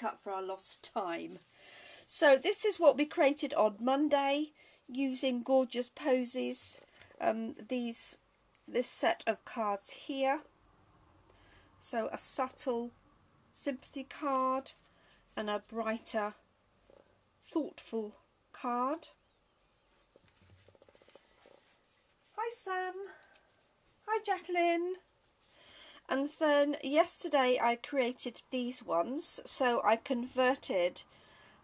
up for our lost time. So this is what we created on Monday using Gorgeous Posies. This set of cards here. So a subtle sympathy card and a brighter thoughtful card. Hi Sam. Hi Jacqueline. And then yesterday I created these ones, so I converted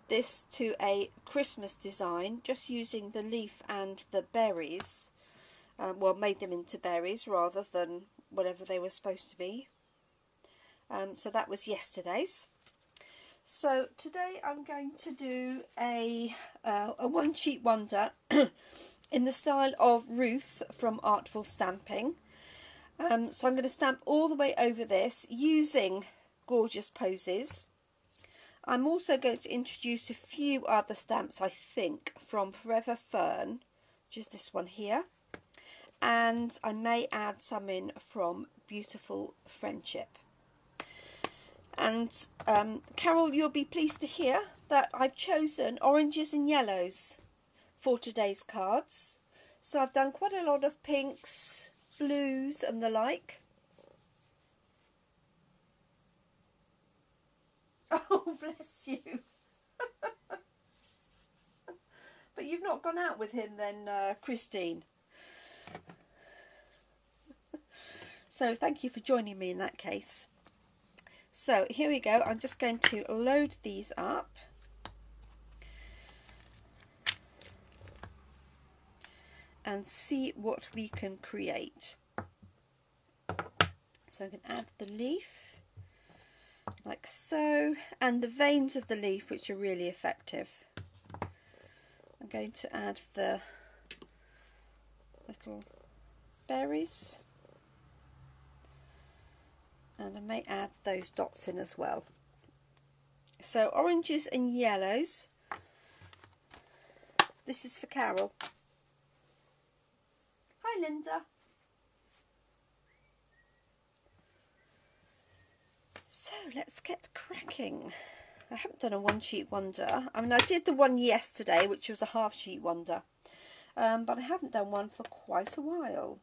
this to a Christmas design just using the leaf and the berries. Well, made them into berries rather than whatever they were supposed to be. So that was yesterday's. So today I'm going to do a one sheet wonder in the style of Ruth from Artful Stamping. So I'm going to stamp all the way over this using Gorgeous Posies. I'm also going to introduce a few other stamps, I think, from Forever Fern, which is this one here. And I may add some in from Beautiful Friendship. And Carol, you'll be pleased to hear that I've chosen oranges and yellows for today's cards. So I've done quite a lot of pinks, blues and the like. Oh, bless you. But you've not gone out with him then, Christine. So thank you for joining me in that case. So here we go. I'm just going to load these up. And see what we can create. So I can add the leaf like so, and the veins of the leaf, which are really effective. I'm going to add the little berries, and I may add those dots in as well. So oranges and yellows. This is for Carol. Hi Linda. So let's get cracking. I haven't done a one sheet wonder. I mean, I did the one yesterday, which was a half sheet wonder, but I haven't done one for quite a while.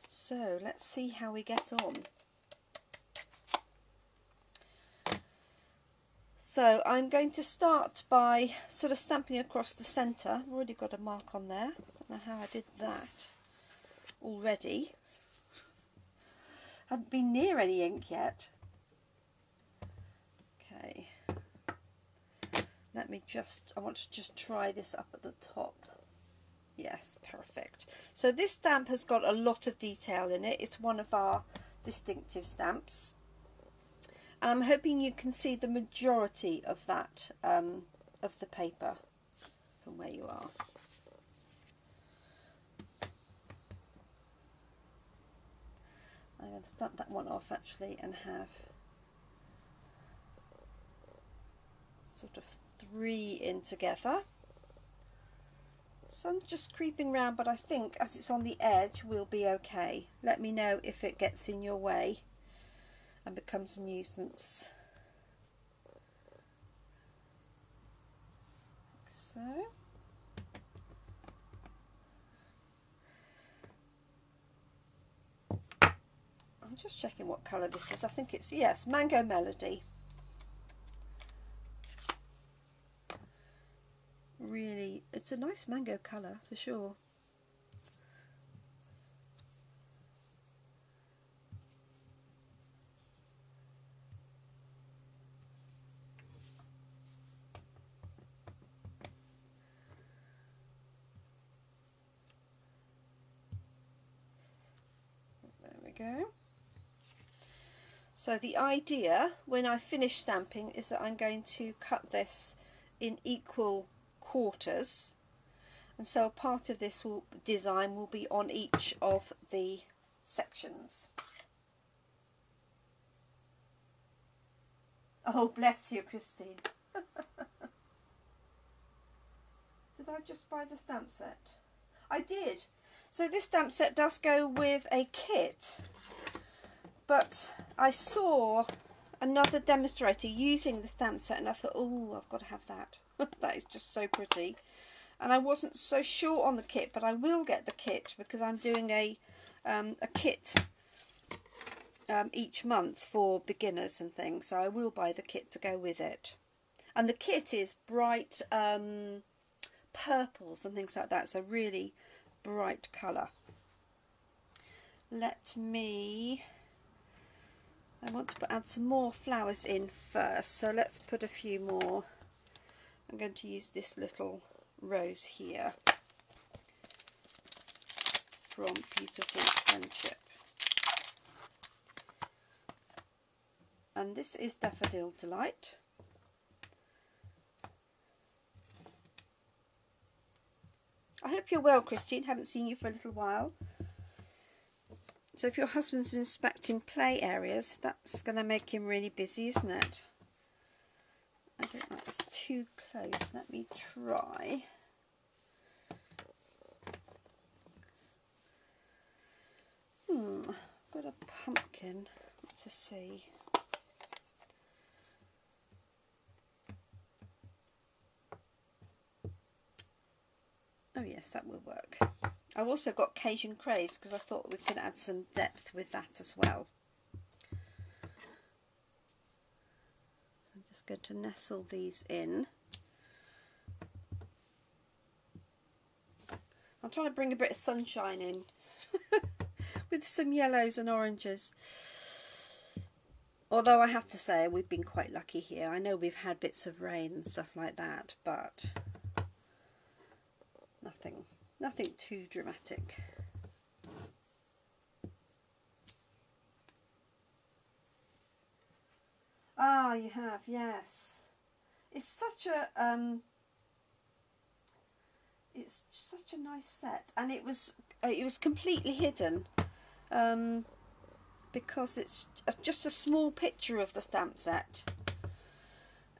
So let's see how we get on. So I'm going to start by sort of stamping across the centre. I've already got a mark on there. I don't know how I did that already. Haven't been near any ink yet. Okay. Let me just, I want to just try this up at the top. Yes, perfect. So this stamp has got a lot of detail in it. It's one of our distinctive stamps. And I'm hoping you can see the majority of that, of the paper from where you are. I'm going to stamp that one off actually and have sort of 3 in together. Sun's just creeping round, but I think as it's on the edge we'll be okay. Let me know if it gets in your way and becomes a nuisance. Like so. I'm just checking what colour this is. I think it's, yes, Mango Melody. Really, it's a nice mango colour for sure. There we go. So the idea when I finish stamping is that I'm going to cut this in equal quarters, and so a part of this design will be on each of the sections. Oh, bless you, Christine. Did I just buy the stamp set? I did. So this stamp set does go with a kit, but I saw another demonstrator using the stamp set, and I thought, oh, I've got to have that. That is just so pretty. And I wasn't so sure on the kit, but I will get the kit because I'm doing a kit each month for beginners and things, so I will buy the kit to go with it. And the kit is bright purples and things like that, so really bright colour. I want to add some more flowers in first, so let's put a few more. I'm going to use this little rose here from Beautiful Friendship, and this is Daffodil Delight. I hope you're well, Christine. Haven't seen you for a little while. So if your husband's inspecting play areas, that's going to make him really busy, isn't it? I don't like this too close. Let me try. I've got a pumpkin to see. Oh yes, that will work. I've also got Cajun Craze because I thought we could add some depth with that as well. So I'm just going to nestle these in. I'm trying to bring a bit of sunshine in with some yellows and oranges. Although I have to say we've been quite lucky here. I know we've had bits of rain and stuff like that, but nothing too dramatic. Ah, you have, yes. It's such a nice set, and it was completely hidden because it's just a small picture of the stamp set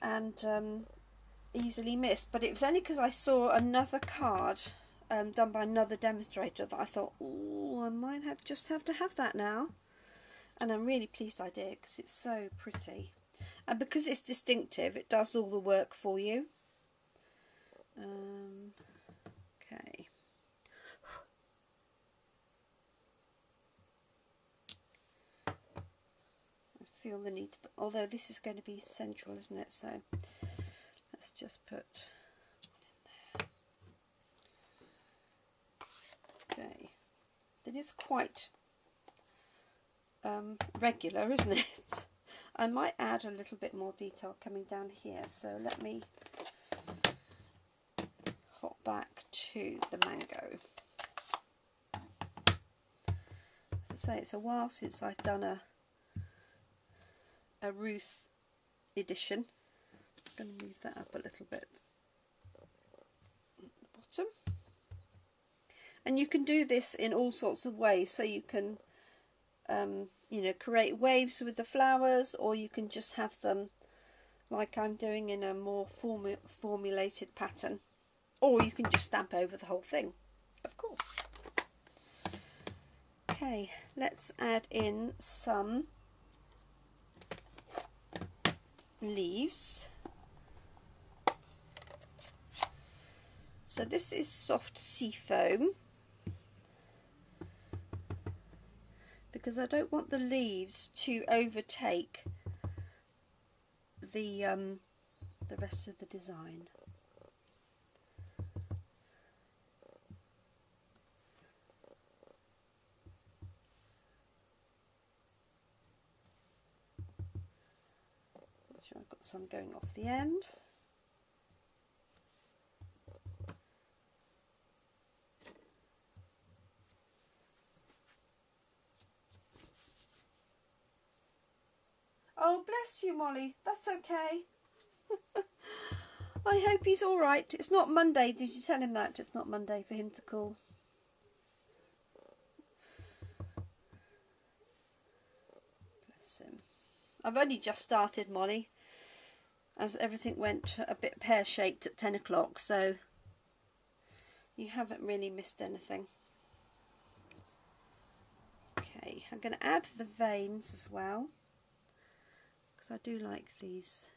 and easily missed. But it was only because I saw another card done by another demonstrator that I thought, oh, I might just have to have that now. And I'm really pleased I did because it's so pretty. And because it's distinctive, it does all the work for you. Okay. I feel the need to put, although this is going to be central, isn't it? So let's just put one in there. Okay. It is quite regular, isn't it? I might add a little bit more detail coming down here, so let me hop back to the mango. As I say, it's a while since I've done a Ruth edition. Just going to move that up a little bit at the bottom. And you can do this in all sorts of ways, so you can you know, create waves with the flowers, or you can just have them like I'm doing in a more formulated pattern, or you can just stamp over the whole thing, of course. Okay, let's add in some leaves. So this is soft sea foam, because I don't want the leaves to overtake the rest of the design. Make sure I've got some going off the end. Oh, bless you, Molly. That's okay. I hope he's all right. It's not Monday. Did you tell him that? It's not Monday for him to call. Bless him. I've only just started, Molly, as everything went a bit pear-shaped at 10 o'clock, so you haven't really missed anything. Okay, I'm going to add the veins as well, because because I do like these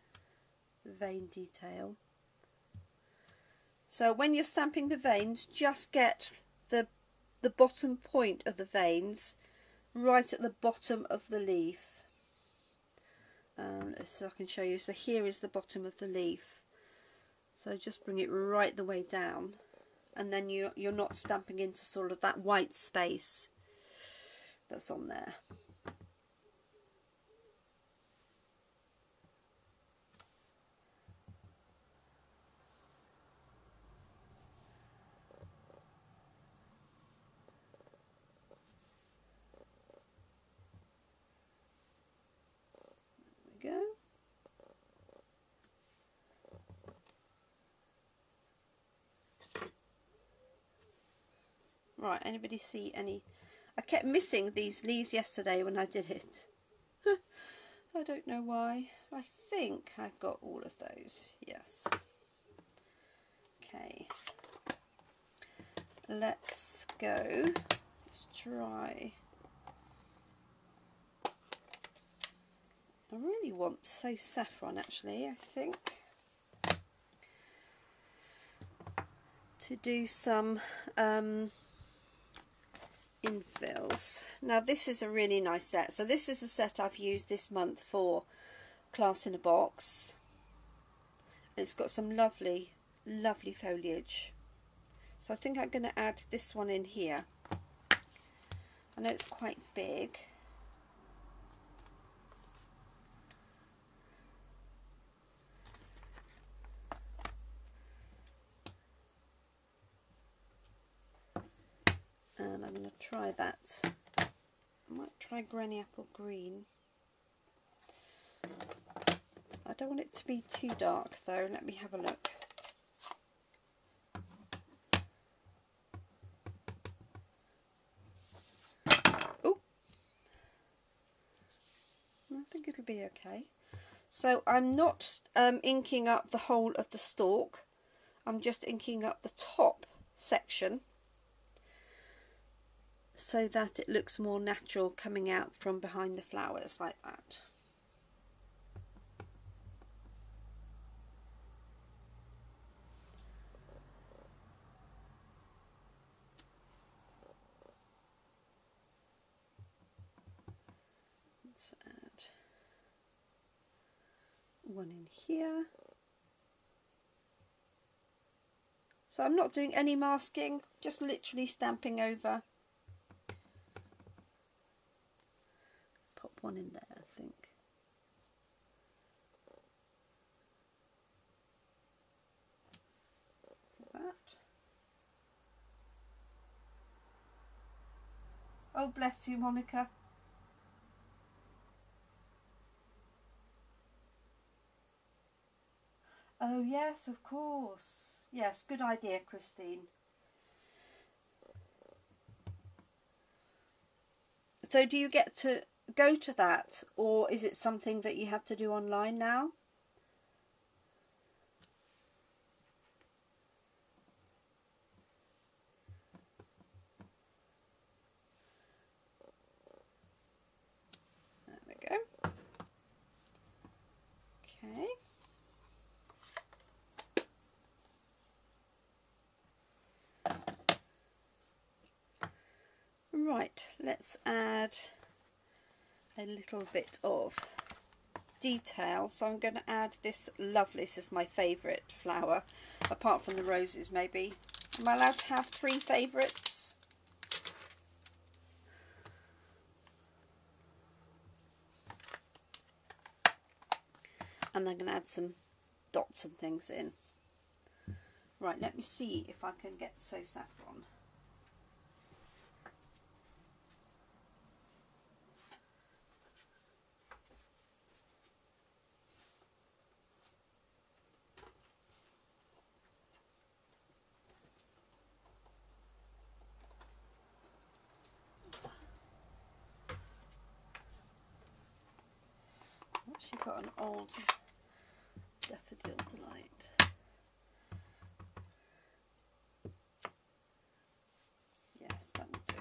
vein detail. So when you're stamping the veins, just get the bottom point of the veins right at the bottom of the leaf. So I can show you. So here is the bottom of the leaf. So just bring it right the way down, and then you're not stamping into sort of that white space that's on there. There we go. Right, anybody see any? I kept missing these leaves yesterday when I did it. I don't know why. I think I've got all of those. Yes. Okay. Let's go. Let's try. I really want So Saffron, actually, I think, to do some infills. Now this is a really nice set. So this is a set I've used this month for Class in a Box. It's got some lovely foliage. So I think I'm going to add this one in here. I know it's quite big. And I'm going to try that. I might try Granny Apple Green. I don't want it to be too dark though. Let me have a look. Oh, I think it'll be okay. So I'm not inking up the whole of the stalk. I'm just inking up the top section, so that it looks more natural coming out from behind the flowers like that. Let's add one in here. So I'm not doing any masking, just literally stamping over. Pop one in there, I think. Like that. Oh, bless you, Monica. Oh yes, of course. Yes, good idea, Christine. So do you get to go to that, or is it something that you have to do online now? There we go. Okay. Right, let's add a little bit of detail. So I'm going to add this lovely, this is my favourite flower, apart from the roses maybe. Am I allowed to have 3 favourites? And I'm going to add some dots and things in. Right, let me see if I can get So Saffron. I've actually got an old Daffodil Delight. Yes, that will do.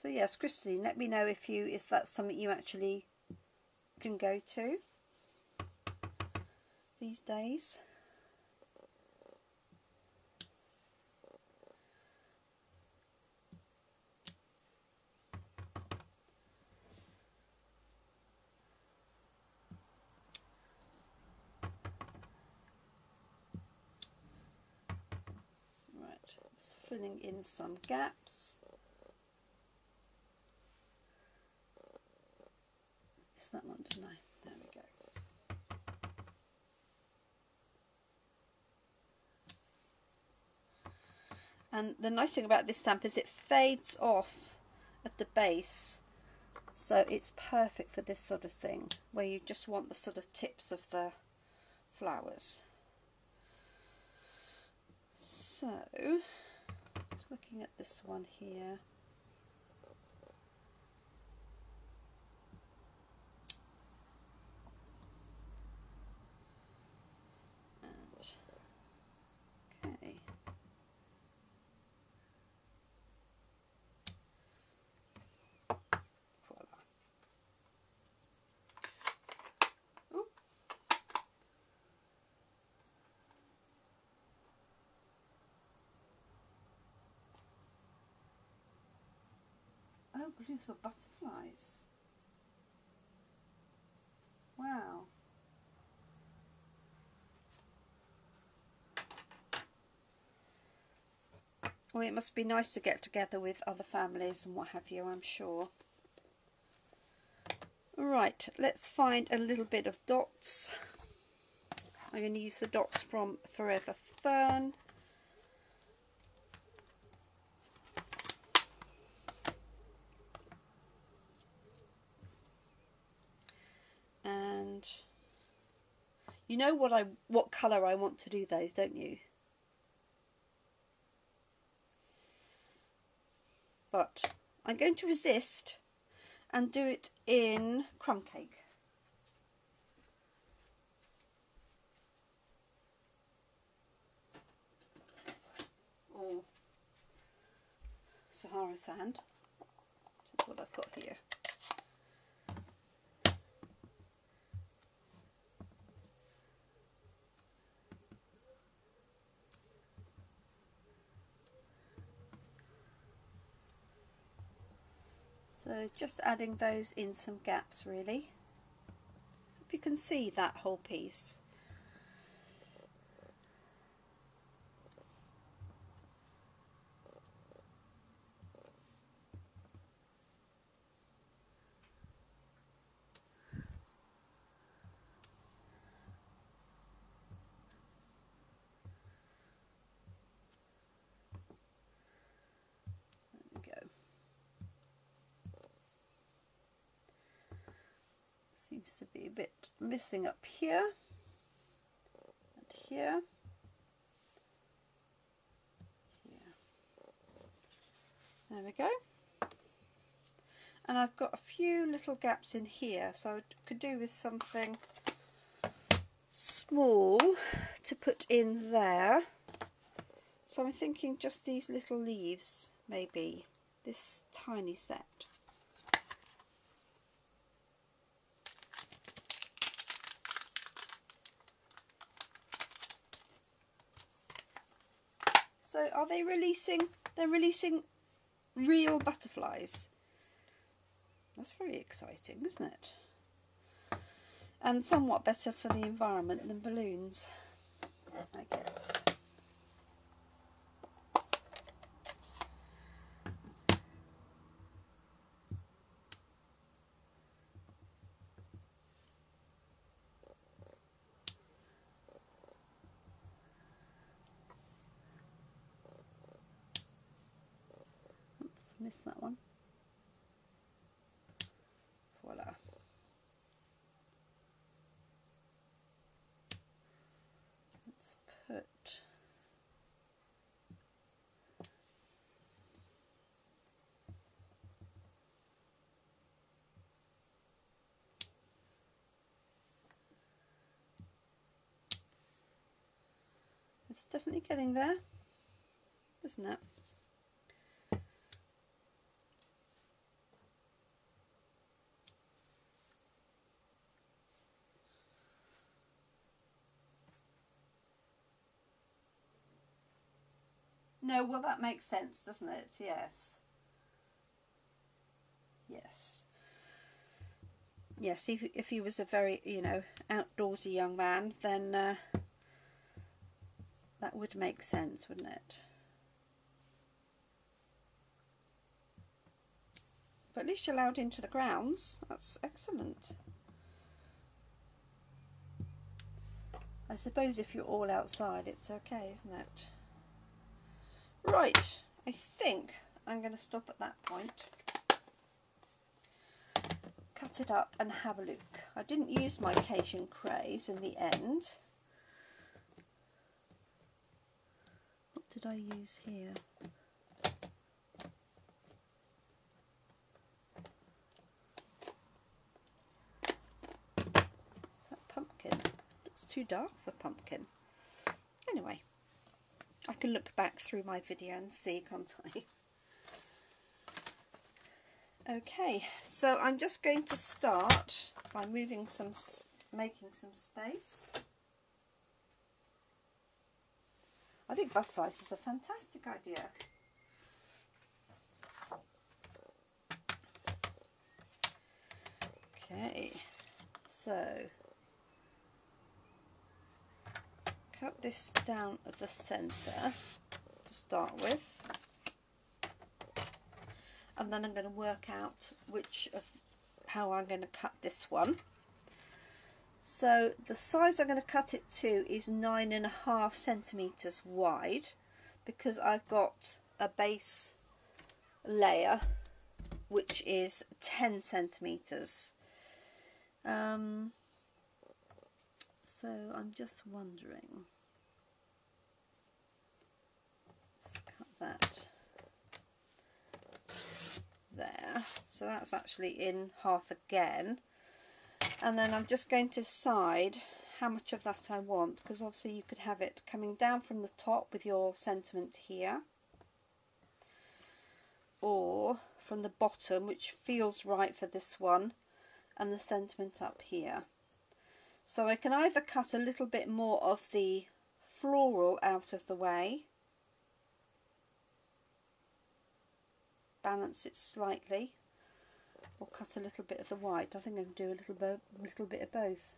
So yes, Christine, let me know if that's something you actually can go to these days. Right, just filling in some gaps. Is that one? No, there we go. And the nice thing about this stamp is it fades off at the base, so it's perfect for this sort of thing where you just want the sort of tips of the flowers. So just looking at this one here, and okay. Oh, blues for butterflies. Wow. Well, it must be nice to get together with other families and what have you, I'm sure. Right, let's find a little bit of dots. I'm going to use the dots from Forever Fern. And you know what colour I want to do those, don't you? But I'm going to resist and do it in Crumb Cake. Or Sahara Sand. That's what I've got here. So just adding those in some gaps really. Hope you can see that whole piece. There we go. Seems to be a bit missing up here and here. There we go. And I've got a few little gaps in here, so I could do with something small to put in there. So I'm thinking just these little leaves, maybe this tiny set. So are they releasing? They're releasing real butterflies. That's very exciting, isn't it? And somewhat better for the environment than balloons, I guess. Oops, missed that one. Voila. Let's put it's definitely getting there, isn't it? No, well that makes sense, doesn't it? Yes. Yes. Yes, if he was a very, you know, outdoorsy young man, then that would make sense, wouldn't it? But at least you're allowed into the grounds. That's excellent. I suppose if you're all outside, it's okay, isn't it? Right, I think I'm going to stop at that point. Cut it up and have a look. I didn't use my Cajun Craze in the end. What did I use here? Is that pumpkin? Looks too dark for pumpkin. Anyway, I can look back through my video and see, can't I? Okay, so I'm just going to start by making some space. I think butterflies is a fantastic idea. Okay, so cut this down at the centre to start with. And then I'm going to work out how I'm going to cut this one. So the size I'm going to cut it to is 9.5 centimetres wide, because I've got a base layer which is 10 centimetres. So I'm just wondering, let's cut that there, so that's actually in half again, and then I'm just going to decide how much of that I want, because obviously you could have it coming down from the top with your sentiment here, or from the bottom, which feels right for this one, and the sentiment up here. So I can either cut a little bit more of the floral out of the way, balance it slightly, or cut a little bit of the white. I think I can do a little bit of both.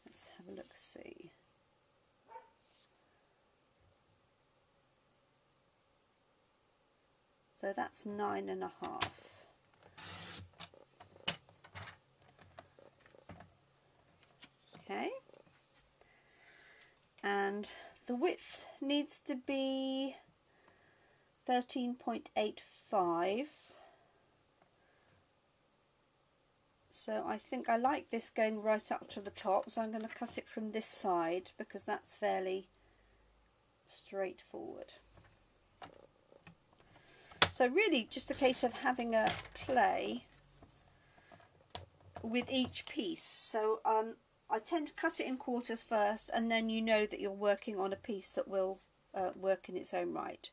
Let's have a look, see. So that's 9.5. Okay, and the width needs to be 13.85. So I think I like this going right up to the top, so I'm going to cut it from this side because that's fairly straightforward. So really just a case of having a play with each piece. So I tend to cut it in quarters first, and then you know that you're working on a piece that will work in its own right.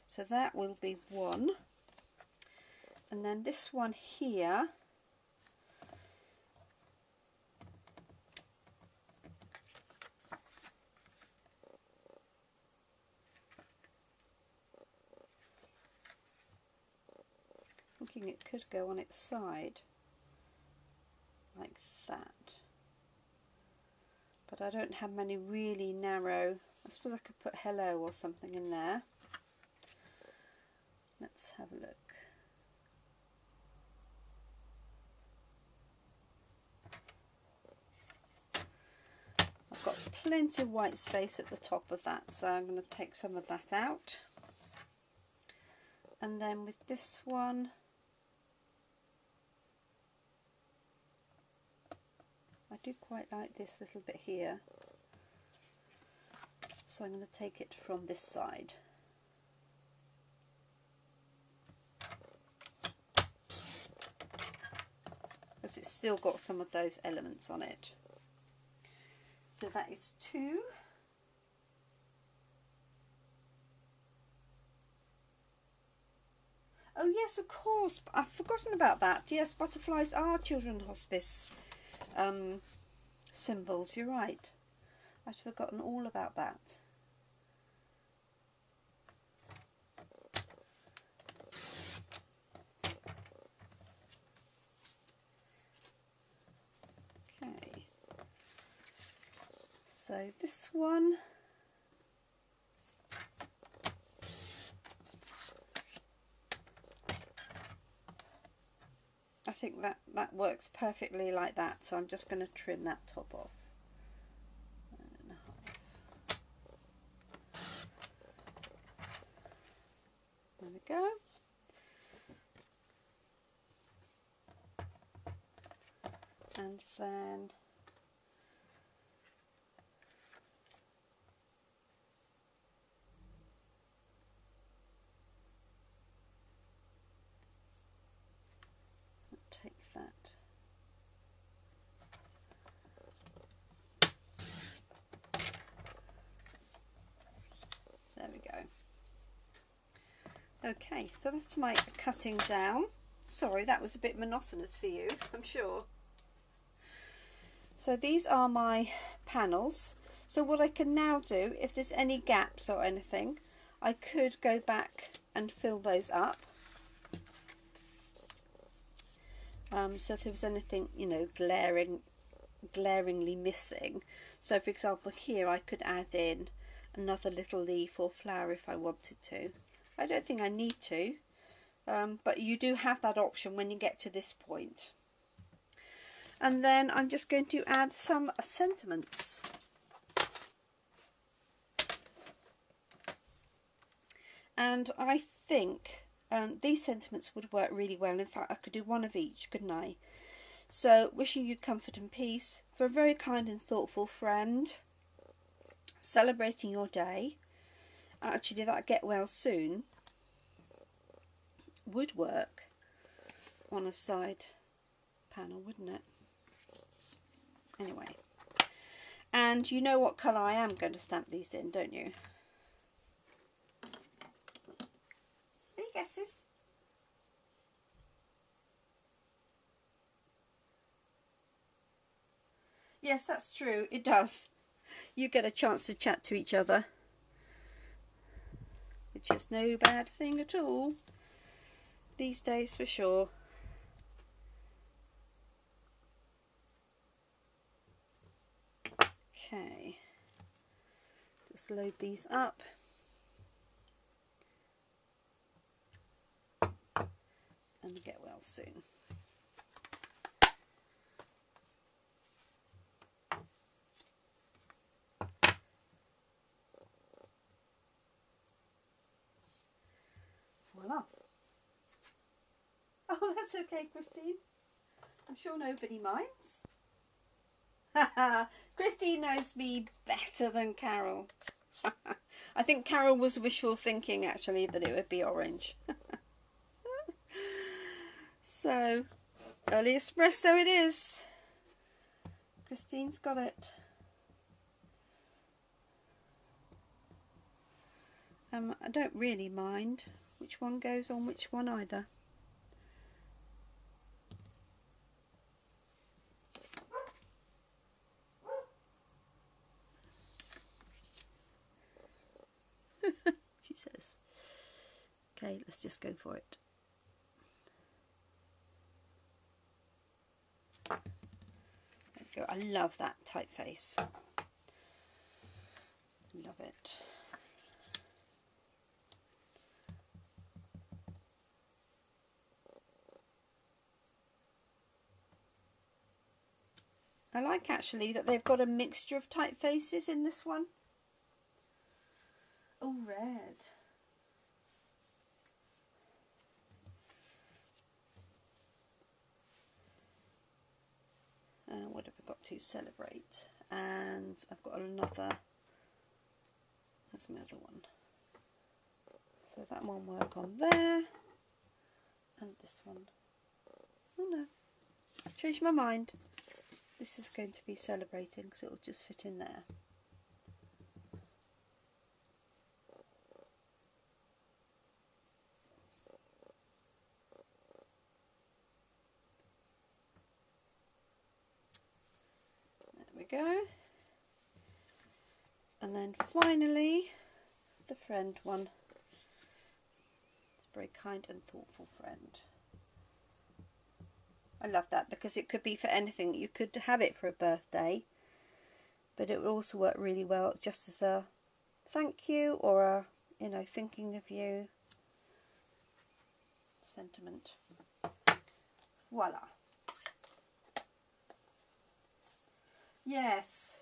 So that will be one, and then this one here, thinking it could go on its side like that. But I don't have many really narrow. I suppose I could put hello or something in there. Let's have a look. I've got plenty of white space at the top of that, so I'm going to take some of that out. And then with this one, I do quite like this little bit here, so I'm going to take it from this side. Because it's still got some of those elements on it. So that is 2. Oh Oh yes, of course. I've forgotten about that. Yes, butterflies are children's hospice symbols. You're right. I'd forgotten all about that. Okay. So this one. I think that works perfectly like that, so I'm just going to trim that top off. 1.5. There we go. And then take that. There we go. Okay, so that's my cutting down. Sorry, that was a bit monotonous for you, I'm sure. So these are my panels. So what I can now do, if there's any gaps or anything, I could go back and fill those up. So if there was anything, you know, glaringly missing. So for example here I could add in another little leaf or flower if I wanted to. I don't think I need to, but you do have that option when you get to this point. And then I'm just going to add some sentiments. And I think these sentiments would work really well. In fact, I could do one of each, couldn't I? So, wishing you comfort and peace, for a very kind and thoughtful friend, celebrating your day. Actually, that get well soon would work on a side panel, wouldn't it? Anyway, and you know what colour I am going to stamp these in, don't you? Any guesses? Yes, that's true, it does. You get a chance to chat to each other, which is no bad thing at all these days, for sure. Okay, just load these up. And get well soon. Voila. Oh, that's okay, Christine. I'm sure nobody minds. Christine knows me better than Carol. I think Carol was wishful thinking, actually, that it would be orange. So, early espresso it is. Christine's got it. I don't really mind which one goes on which one either. She says. Okay, let's just go for it. There we go. I love that typeface. Love it. I like actually that they've got a mixture of typefaces in this one. Oh, red. What have I got to celebrate? And I've got another. That's my other one. So that one work on there. And this one. Oh no. I've changed my mind. This is going to be celebrating because it will just fit in there. go. And then finally the friend one. Very kind and thoughtful friend. I love that because it could be for anything. You could have it for a birthday, but it would also work really well just as a thank you or a, you know, thinking of you sentiment. Voila. Yes.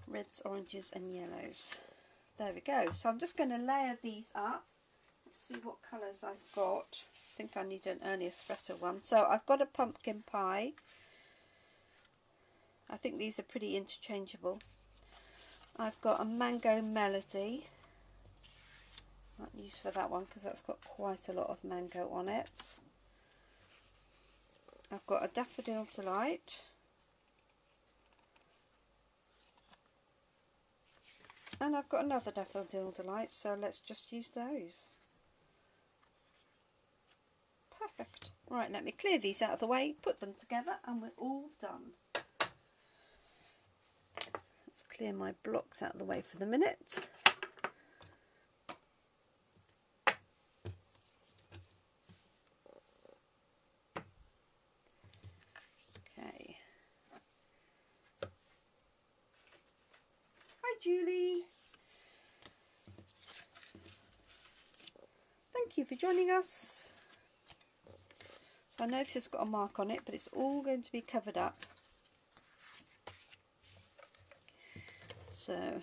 Reds, oranges and yellows. There we go. So I'm just going to layer these up. Let's see what colours I've got. I think I need an early espresso one. So I've got a pumpkin pie. I think these are pretty interchangeable. I've got a mango melody. Not used for that one because that's got quite a lot of mango on it. I've got a daffodil delight. And I've got another daffodil delight, so let's just use those. Perfect. Right, let me clear these out of the way, put them together, and we're all done. Let's clear my blocks out of the way for the minute. Okay. Hi Julie. Thank you for joining us. I know this has got a mark on it, but it's all going to be covered up. So there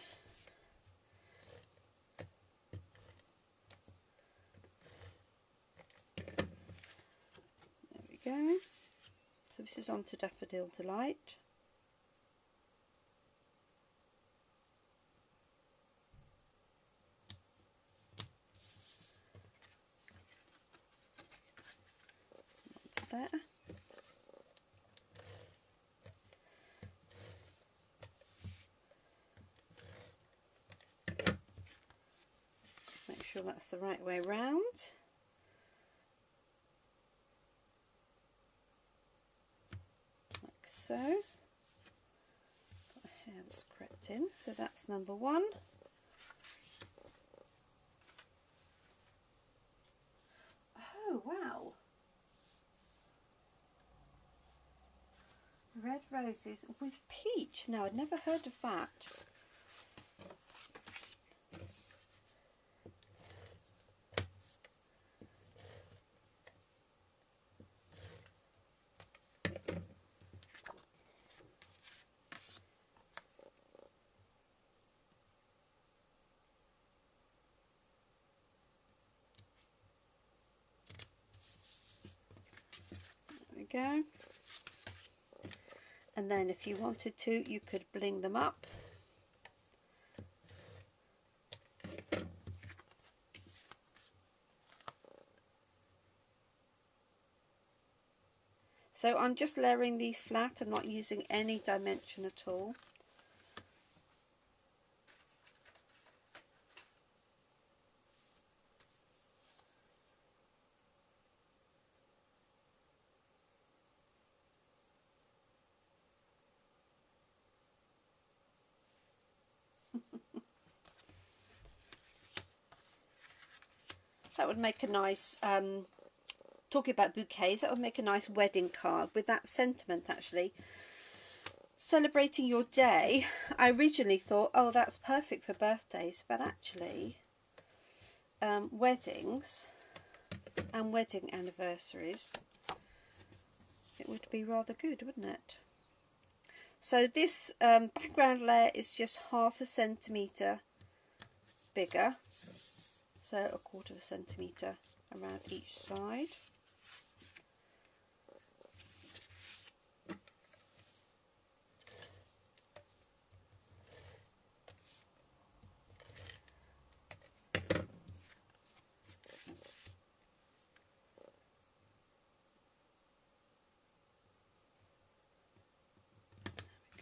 we go. So this is on to Daffodil Delight. Onto there. Make sure that's the right way round. Like so. Got a hair that's crept in, so that's number one. Oh wow! Red roses with peach. Now I'd never heard of that. Go. And then if you wanted to, you could bling them up. So I'm just layering these flat. I'm not using any dimension at all. That would make a nice, talking about bouquets, that would make a nice wedding card with that sentiment actually. Celebrating your day. I originally thought, oh, that's perfect for birthdays, but actually weddings and wedding anniversaries, it would be rather good, wouldn't it? So this background layer is just 1/2 centimetre bigger. So 1/4 centimetre around each side.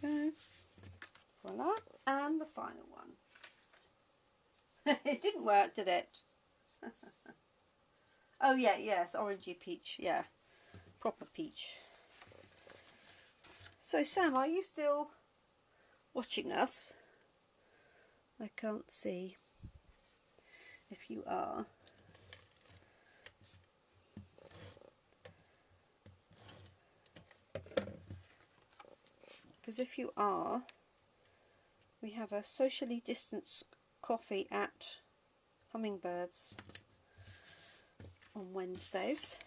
There we go. Voila. And the final one. It didn't work, did it? Oh yeah, yes, orangey peach, yeah, proper peach. So Sam, are you still watching us? I can't see if you are. Because if you are, we have a socially distanced coffee at Hummingbirds on Wednesdays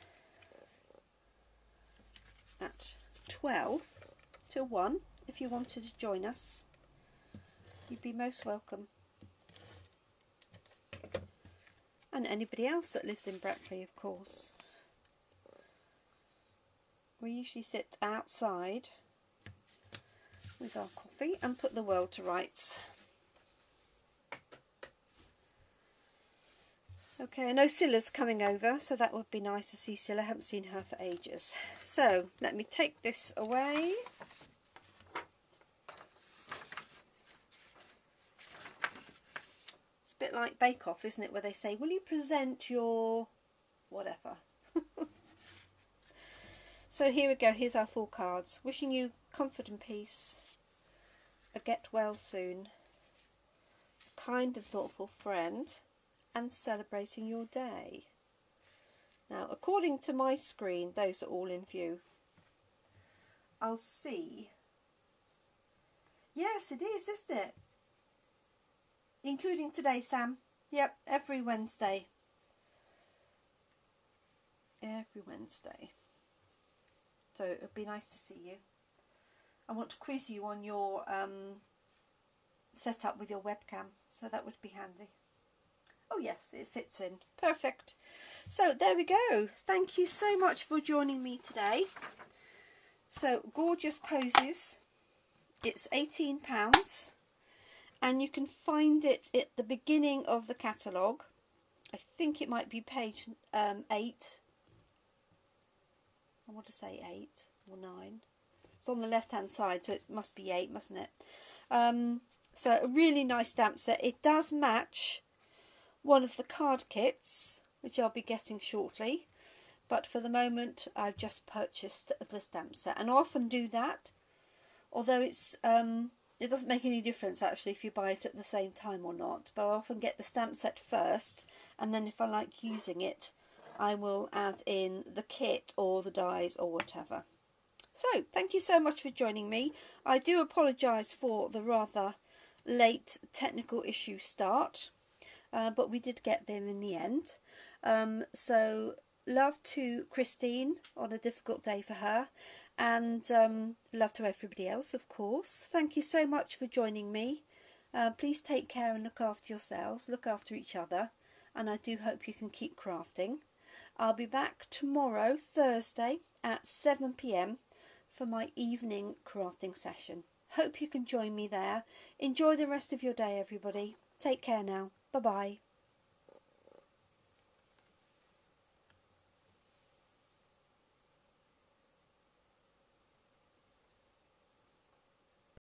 at 12 till 1. If you wanted to join us, you'd be most welcome. And anybody else that lives in Brackley, of course. We usually sit outside with our coffee and put the world to rights. Okay, I know Scylla's coming over, so that would be nice to see Scylla. I haven't seen her for ages. So let me take this away. It's a bit like Bake Off, isn't it, where they say, will you present your whatever? So here we go, here's our 4 cards. Wishing you comfort and peace, a get well soon, a kind and thoughtful friend, and celebrating your day. Now, according to my screen, those are all in view. I'll see. Yes, it is, isn't it? Including today, Sam. Yep, every Wednesday. Every Wednesday. So it would be nice to see you. I want to quiz you on your setup with your webcam, so that would be handy. Oh yes, it fits in. Perfect. So there we go. Thank you so much for joining me today. So Gorgeous Posies, it's £18 and you can find it at the beginning of the catalogue. I think it might be page 8. I want to say 8 or 9. It's on the left hand side, so it must be 8, mustn't it? So a really nice stamp set. It does match one of the card kits, which I'll be getting shortly, but for the moment I've just purchased the stamp set, and I often do that, although it's it doesn't make any difference actually if you buy it at the same time or not, but I often get the stamp set first, and then if I like using it I will add in the kit or the dies or whatever. So thank you so much for joining me. I do apologise for the rather late technical issue start, but we did get there in the end. So love to Christine on a difficult day for her, and love to everybody else, of course. Thank you so much for joining me. Please take care and look after yourselves, look after each other, and I do hope you can keep crafting. I'll be back tomorrow, Thursday, at 7 PM for my evening crafting session. Hope you can join me there. Enjoy the rest of your day, everybody. Take care now. Bye-bye.